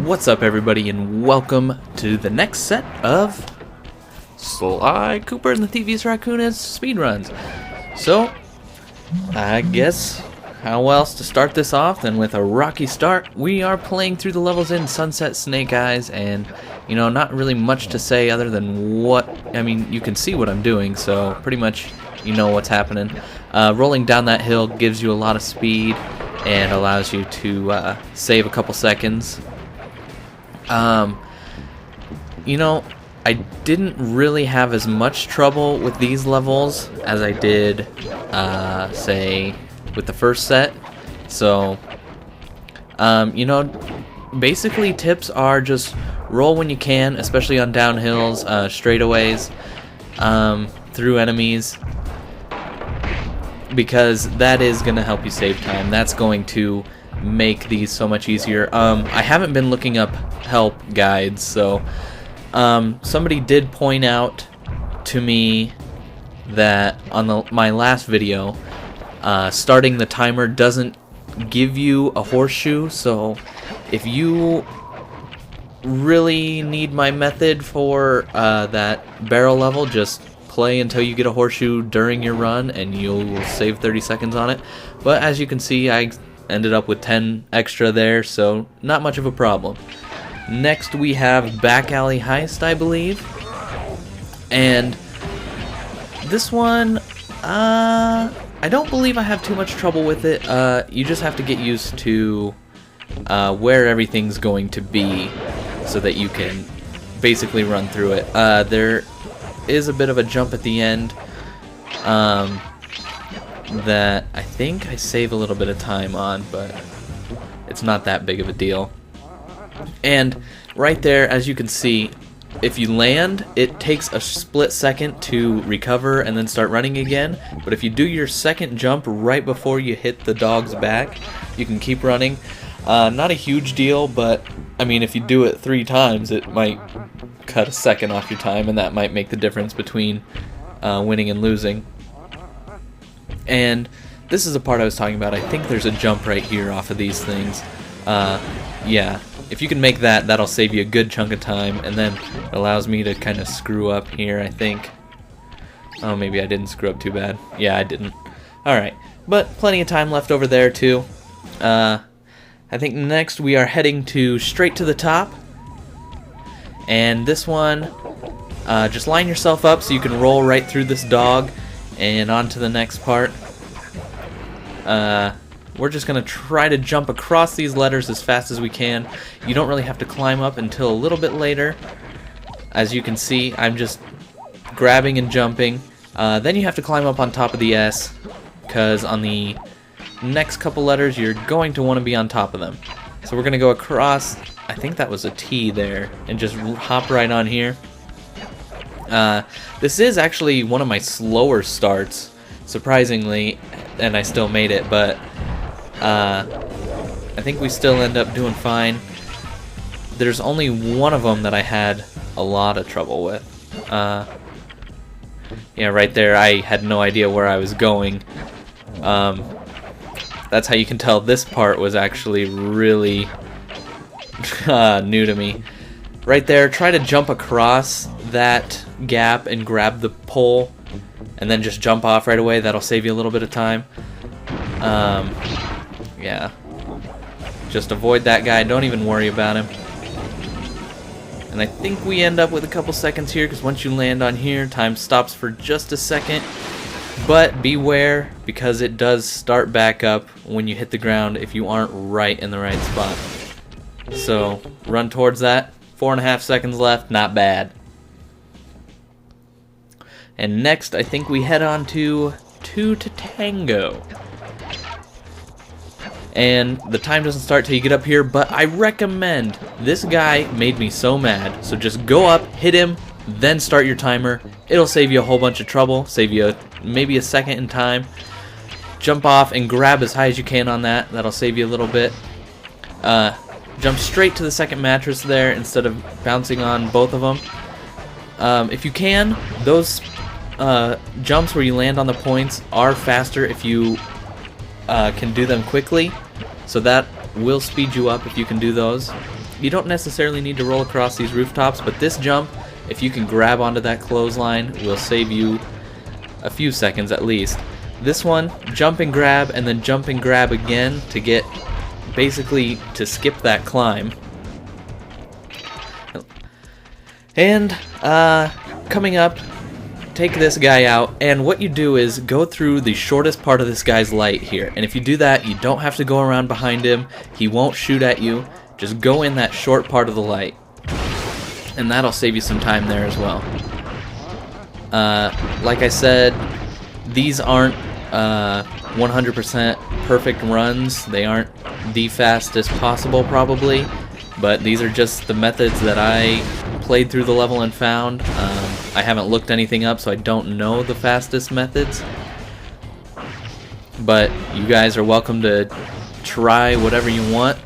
What's up, everybody, and welcome to the next set of Sly Cooper and the Thievius Raccoonus speedruns. So, I guess how else to start this off than with a rocky start. We are playing through the levels in Sunset Snake Eyes, and you know, not really much to say other than you can see what I'm doing, so pretty much you know what's happening. Rolling down that hill gives you a lot of speed and allows you to save a couple seconds. You know, I didn't really have as much trouble with these levels as I did, say, with the first set. So, you know, basically tips are just roll when you can, especially on downhills, straightaways, through enemies, because that is going to help you save time. That's going to make these so much easier. I haven't been looking up help guides, so somebody did point out to me that on my last video, starting the timer doesn't give you a horseshoe, so if you really need my method for that barrel level, just play until you get a horseshoe during your run and you'll save 30 seconds on it. But as you can see, I ended up with 10 extra there, so not much of a problem. Next we have Back Alley Heist, I believe. And this one, I don't believe I have too much trouble with it. You just have to get used to where everything's going to be so that you can basically run through it. There is a bit of a jump at the end that I think I save a little bit of time on, but it's not that big of a deal. And right there, as you can see, if you land, it takes a split second to recover and then start running again. But if you do your second jump right before you hit the dog's back, you can keep running. Not a huge deal, but I mean, if you do it 3 times, it might cut a second off your time, and that might make the difference between winning and losing. And this is the part I was talking about. I think there's a jump right here off of these things. Yeah, if you can make that, that'll save you a good chunk of time, and then it allows me to kind of screw up here, I think. Oh, maybe I didn't screw up too bad. Yeah, I didn't. Alright, but plenty of time left over there, too. I think next we are heading straight to the top. And this one, just line yourself up so you can roll right through this dog and on to the next part. We're just going to try to jump across these letters as fast as we can. You don't really have to climb up until a little bit later. As you can see, I'm just grabbing and jumping. Then you have to climb up on top of the S, because on the next couple letters you're going to want to be on top of them. So we're going to go across, I think that was a T there, and just hop right on here. This is actually one of my slower starts, surprisingly, and I still made it, but I think we still end up doing fine. There's only one of them that I had a lot of trouble with. Yeah, right there, I had no idea where I was going. That's how you can tell this part was actually really new to me. Right there, try to jump across that gap and grab the pole, and then just jump off right away. That'll save you a little bit of time. Yeah. Just avoid that guy. Don't even worry about him. And I think we end up with a couple seconds here, because once you land on here, time stops for just a second. But beware, because it does start back up when you hit the ground if you aren't right in the right spot. So, run towards that. 4.5 seconds left, not bad. And next, I think we head on to Tango. And the time doesn't start till you get up here, but I recommend, this guy made me so mad, so just go up, hit him, then start your timer. It'll save you a whole bunch of trouble, save you maybe a second in time. Jump off and grab as high as you can on that. That'll save you a little bit. Jump straight to the second mattress there instead of bouncing on both of them. If you can, those jumps where you land on the points are faster if you can do them quickly. So that will speed you up if you can do those. You don't necessarily need to roll across these rooftops, but this jump, if you can grab onto that clothesline, will save you a few seconds at least. This one, jump and grab, and then jump and grab again to get, basically, to skip that climb. And, coming up, take this guy out, and what you do is go through the shortest part of this guy's light here. And if you do that, you don't have to go around behind him. He won't shoot at you. Just go in that short part of the light. And that'll save you some time there as well. Like I said, these aren't 100% perfect runs. They aren't the fastest possible probably, but these are just the methods that I played through the level and found. I haven't looked anything up, so I don't know the fastest methods, but you guys are welcome to try whatever you want.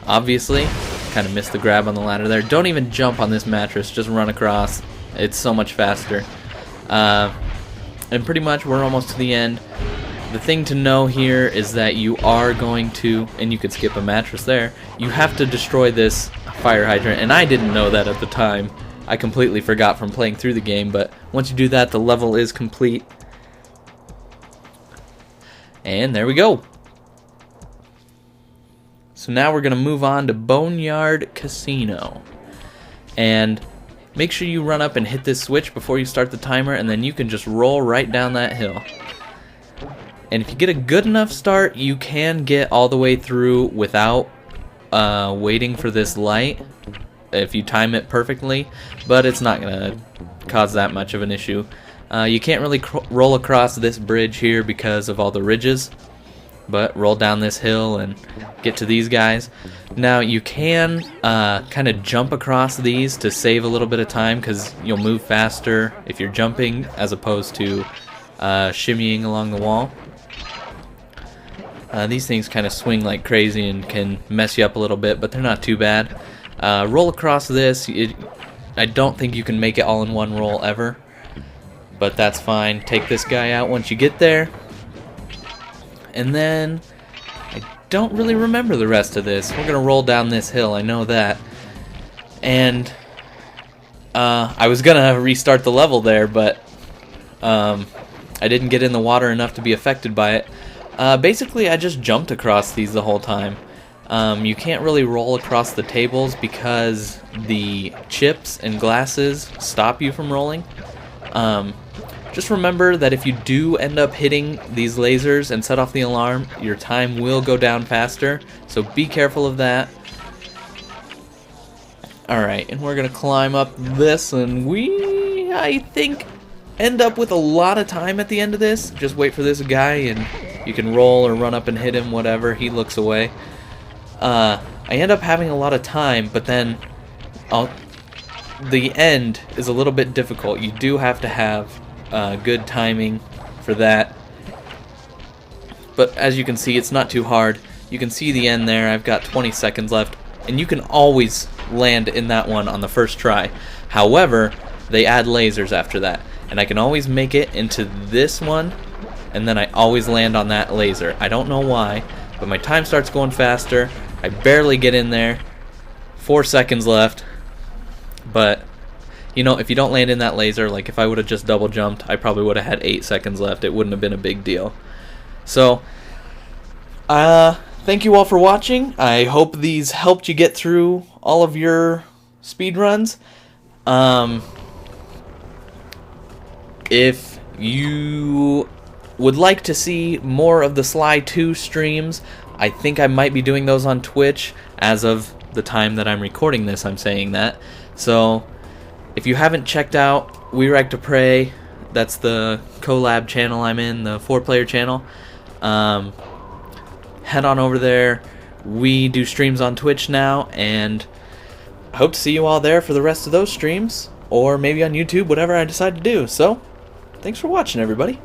Obviously, kind of missed the grab on the ladder there. Don't even jump on this mattress, just run across. It's so much faster. And pretty much we're almost to the end. The thing to know here is that you are going to, and you could skip a mattress there, you have to destroy this fire hydrant, and I didn't know that at the time. I completely forgot from playing through the game, but once you do that, the level is complete. And there we go. So now we're going to move on to Boneyard Casino. And make sure you run up and hit this switch before you start the timer, and then you can just roll right down that hill. And if you get a good enough start, you can get all the way through without waiting for this light, if you time it perfectly, but it's not going to cause that much of an issue. You can't really roll across this bridge here because of all the ridges, but roll down this hill and get to these guys. Now you can kind of jump across these to save a little bit of time, because you'll move faster if you're jumping as opposed to shimmying along the wall. These things kind of swing like crazy and can mess you up a little bit, but they're not too bad. Roll across this. I don't think you can make it all in one roll ever, but that's fine. Take this guy out once you get there. And then, I don't really remember the rest of this. We're going to roll down this hill, I know that. And, I was going to restart the level there, but I didn't get in the water enough to be affected by it. Basically, I just jumped across these the whole time. You can't really roll across the tables because the chips and glasses stop you from rolling. Just remember that if you do end up hitting these lasers and set off the alarm, your time will go down faster, so be careful of that. Alright, and we're going to climb up this, and we, I think, end up with a lot of time at the end of this. Just wait for this guy, and you can roll or run up and hit him, whatever. He looks away. I end up having a lot of time, but then the end is a little bit difficult. You do have to have good timing for that, but as you can see, it's not too hard. You can see the end there. I've got 20 seconds left, and you can always land in that one on the first try. However, they add lasers after that, and I can always make it into this one, and then I always land on that laser. I don't know why, but my time starts going faster. I barely get in there. 4 seconds left, but you know, if you don't land in that laser, like if I would have just double jumped, I probably would have had 8 seconds left. It wouldn't have been a big deal. So, thank you all for watching. I hope these helped you get through all of your speedruns. If you would like to see more of the Sly 2 streams, I think I might be doing those on Twitch. As of the time that I'm recording this, I'm saying that. So, if you haven't checked out We Like to Pray, that's the collab channel I'm in, the 4-player channel, head on over there. We do streams on Twitch now, and I hope to see you all there for the rest of those streams, or maybe on YouTube, whatever I decide to do. So, thanks for watching, everybody.